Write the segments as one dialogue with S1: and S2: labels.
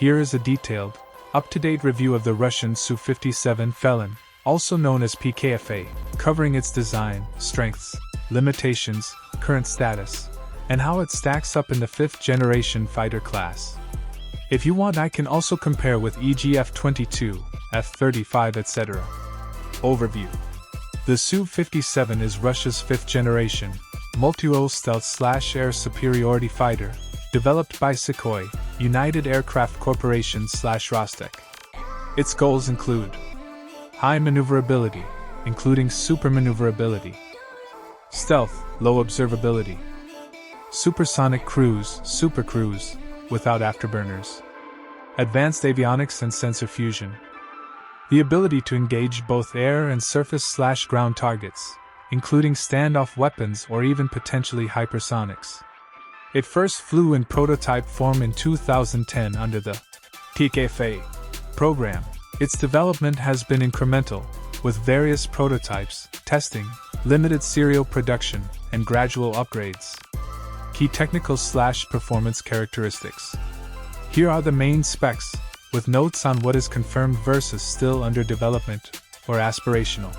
S1: Here is a detailed, up-to-date review of the Russian Su-57 Felon, also known as PKFA, covering its design, strengths, limitations, current status, and how it stacks up in the 5th-generation fighter class. If you want, I can also compare with e.g. F-22, F-35, etc. Overview. The Su-57 is Russia's 5th-generation, multi-role stealth/air superiority fighter, developed by Sukhoi, United Aircraft Corporation/Rostec. Its goals include high maneuverability, including super maneuverability, stealth, low observability, supersonic cruise, super cruise, without afterburners, advanced avionics and sensor fusion, the ability to engage both air and surface/ground targets, including standoff weapons or even potentially hypersonics. It first flew in prototype form in 2010 under the PKFA program. Its development has been incremental, with various prototypes, testing, limited serial production, and gradual upgrades. Key technical/performance characteristics. Here are the main specs, with notes on what is confirmed versus still under development, or aspirational.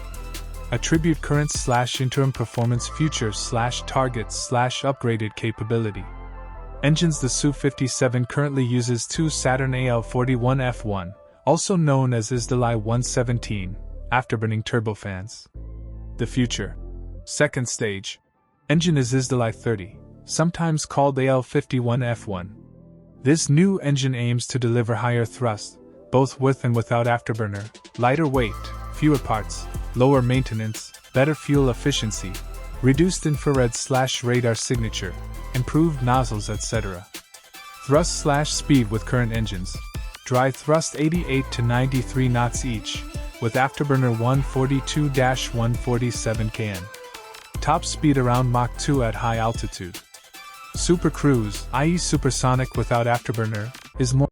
S1: Attribute current/interim performance future/target/upgraded capability. Engines. The Su-57 currently uses two Saturn AL-41F1, also known as Izdalai 117, afterburning turbofans. The future. Second stage. Engine is Izdalai 30, sometimes called AL-51F1. This new engine aims to deliver higher thrust, both with and without afterburner, lighter weight, fewer parts, lower maintenance, better fuel efficiency, reduced infrared/radar signature, improved nozzles, etc. Thrust/speed with current engines. Dry thrust 88 to 93 knots each, with afterburner 142-147 kn. Top speed around Mach 2 at high altitude. Super cruise, i.e. supersonic without afterburner, is more